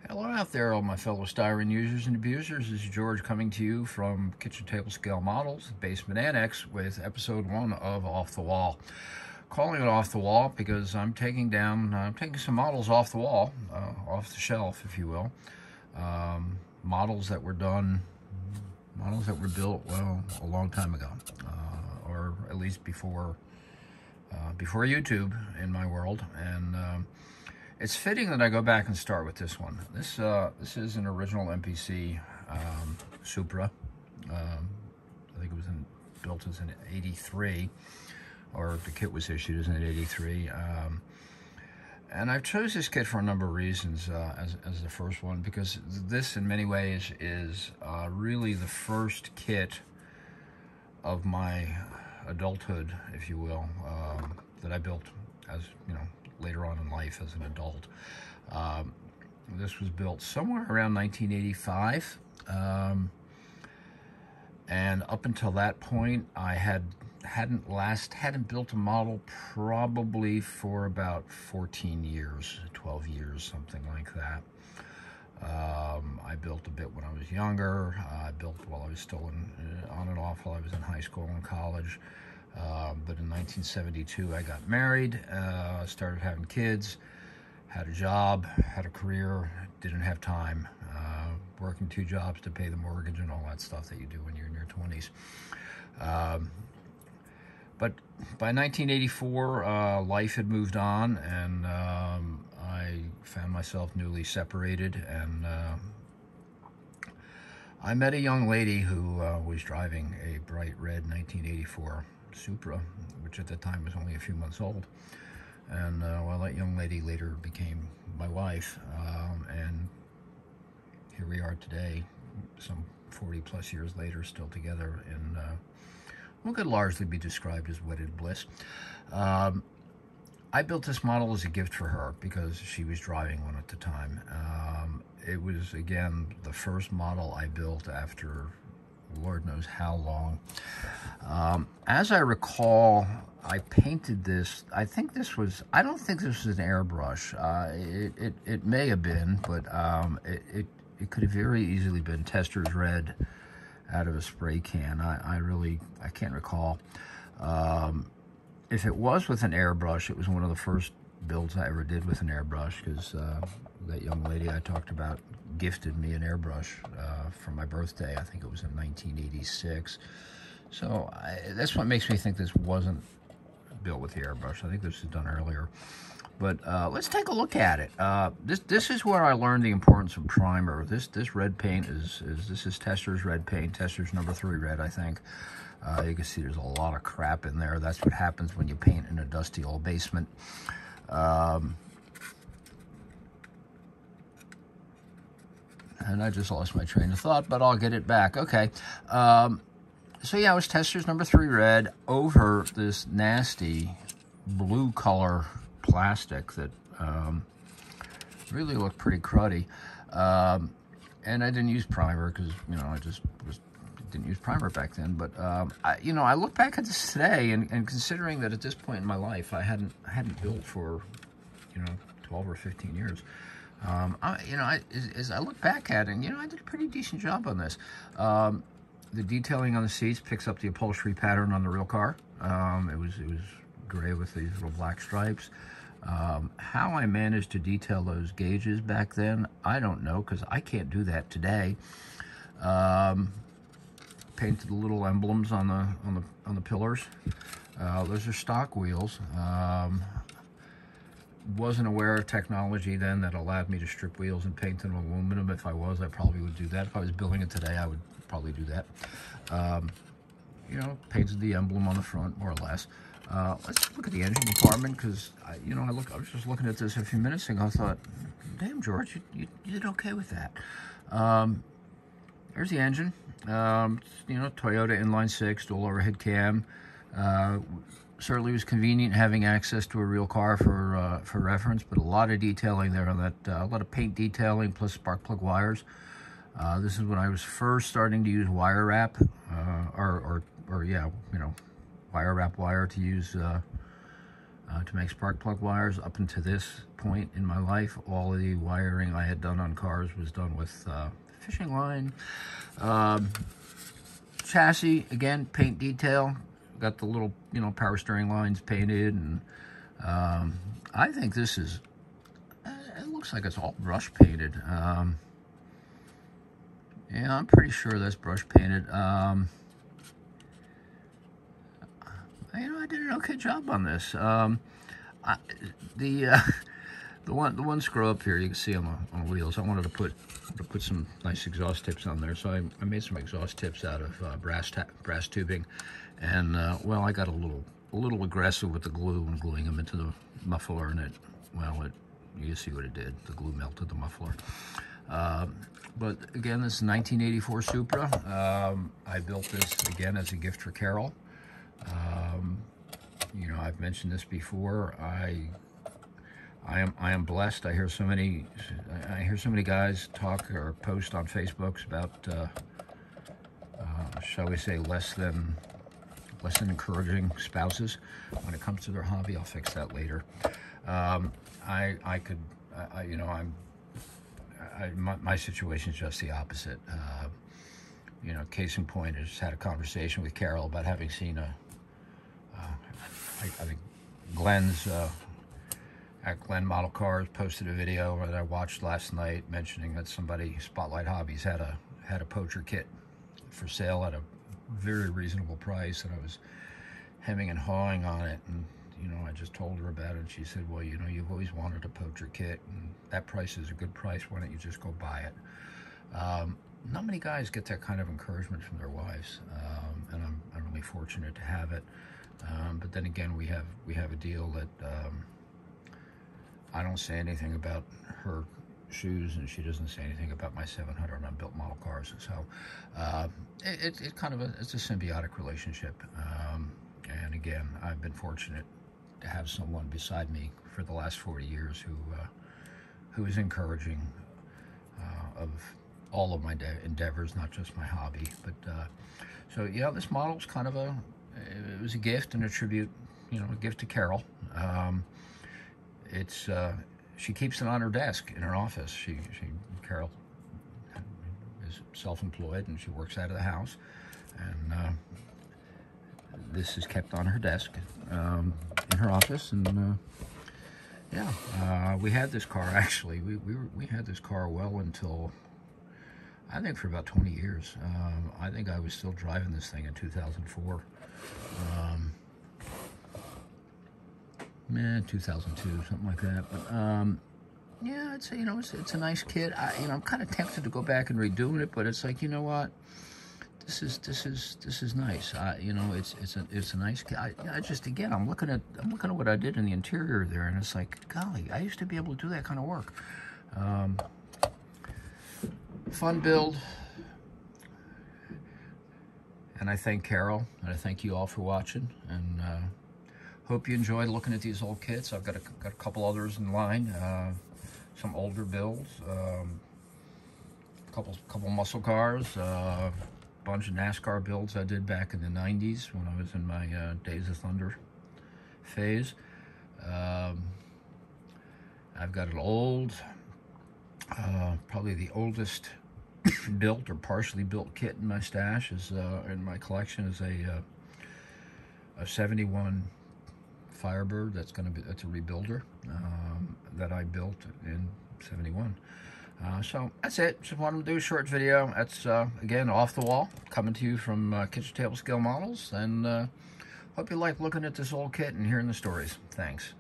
Hello out there, all my fellow styrene users and abusers. This is George coming to you from Kitchen Table Scale Models, Basement Annex, with episode 1 of Off the Wall. Calling it Off the Wall because I'm taking some models off the wall, off the shelf, if you will. Models that were built, well, a long time ago, or at least before YouTube in my world, and it's fitting that I go back and start with this one. This is an original MPC Supra. I think it was built as an '83, or the kit was issued as an '83. And I've chose this kit for a number of reasons as the first one, because this in many ways is really the first kit of my adulthood, if you will, that I built as, later on in life as an adult. This was built somewhere around 1985. And up until that point, I hadn't built a model probably for about 14 years, 12 years, something like that. I built a bit when I was younger. I built while I was still on and off while I was in high school and college. But in 1972, I got married, started having kids, had a job, had a career, didn't have time, working 2 jobs to pay the mortgage and all that stuff that you do when you're in your 20s. But by 1984, life had moved on, and I found myself newly separated, and I met a young lady who was driving a bright red 1984 Supra, which at the time was only a few months old. And well, that young lady later became my wife, and here we are today, some 40 plus years later, still together, and what could largely be described as wedded bliss. I built this model as a gift for her because she was driving one at the time. It was, again, the first model I built after Lord knows how long. As I recall, I painted this. I don't think this was an airbrush. It may have been, but it could have very easily been Testor's Red out of a spray can. I can't recall. If it was with an airbrush, it was one of the first builds I ever did with an airbrush, because that young lady I talked about gifted me an airbrush for my birthday. I think it was in 1986. So that's what makes me think this wasn't built with the airbrush. I think this was done earlier. But let's take a look at it. This is where I learned the importance of primer. This red paint this is Testor's Red paint, Testor's number 3 red, I think. You can see there's a lot of crap in there. That's what happens when you paint in a dusty old basement. And I just lost my train of thought, but I'll get it back. Okay. So yeah, it was Testor's number 3 red over this nasty blue color plastic that really looked pretty cruddy. And I didn't use primer because, I just didn't use primer back then. But I look back at this today, and considering that at this point in my life I hadn't built for 12 or 15 years, as I look back at it, I did a pretty decent job on this. The detailing on the seats picks up the upholstery pattern on the real car. It was gray with these little black stripes. How I managed to detail those gauges back then, I don't know, because I can't do that today. Painted the little emblems on the pillars. Those are stock wheels. Wasn't aware of technology then that allowed me to strip wheels and paint them aluminum. If I was, I probably would do that. If I was building it today, I would probably do that. Painted the emblem on the front, more or less. Let's look at the engine compartment, because I was just looking at this a few minutes ago. I thought, damn, George, you did okay with that. There's the engine. Toyota inline 6 dual overhead cam. Certainly was convenient having access to a real car for reference, but a lot of detailing there on that, a lot of paint detailing plus spark plug wires. This is when I was first starting to use wire wrap, wire wrap wire to use to make spark plug wires. Up until this point in my life, all of the wiring I had done on cars was done with fishing line. Chassis, again, paint detail. Got the little, power steering lines painted, and I think this is, it looks like it's all brush painted. Yeah, I'm pretty sure that's brush painted. I did an okay job on this. The one screw up here you can see on the wheels. I wanted to put some nice exhaust tips on there, so I made some exhaust tips out of brass tubing, and well, I got a little aggressive with the glue and gluing them into the muffler, and you see what it did. The glue melted the muffler. But again, this is 1984 Supra. I built this again as a gift for Carol. I've mentioned this before. I am blessed. I hear so many guys talk or post on Facebook about shall we say less than encouraging spouses when it comes to their hobby. I'll fix that later. My situation is just the opposite. Case in point, I just had a conversation with Carol about having seen I think Glenn's at Glenn Model Cars posted a video that I watched last night mentioning that somebody, Spotlight Hobbies, had a poacher kit for sale at a very reasonable price, and I was hemming and hawing on it, and I just told her about it, and she said, well, you've always wanted a poacher kit, and that price is a good price. Why don't you just go buy it? Not many guys get that kind of encouragement from their wives, and I'm really fortunate to have it. But then again, we have a deal that I don't say anything about her shoes, and she doesn't say anything about my 700 unbuilt model cars. And so it's a symbiotic relationship. And again, I've been fortunate to have someone beside me for the last 40 years who is encouraging of all of my endeavors, not just my hobby. But so yeah, this model is kind of it was a gift and a tribute, a gift to Carol. She keeps it on her desk in her office. Carol is self-employed, and she works out of the house, and this is kept on her desk in her office. And we had this car, actually. We had this car well until, I think, for about 20 years. I think I was still driving this thing in 2004. 2002, something like that. But yeah, it's a nice kit. I'm kind of tempted to go back and redoing it, but it's like, you know what? This is nice. It's a nice kit. I'm looking at what I did in the interior there, and it's like, golly, I used to be able to do that kind of work. Fun build. And I thank Carol, and I thank you all for watching, and hope you enjoyed looking at these old kits. I've got a couple others in line, some older builds, couple muscle cars, bunch of NASCAR builds I did back in the 90s when I was in my Days of Thunder phase. I've got an old, probably the oldest built or partially built kit in my stash is in my collection is a 71 Firebird. That's a rebuilder that I built in 71. So that's it. Just wanted to do a short video. That's again, off the wall, coming to you from Kitchen Table Scale Models, and hope you like looking at this old kit and hearing the stories. Thanks.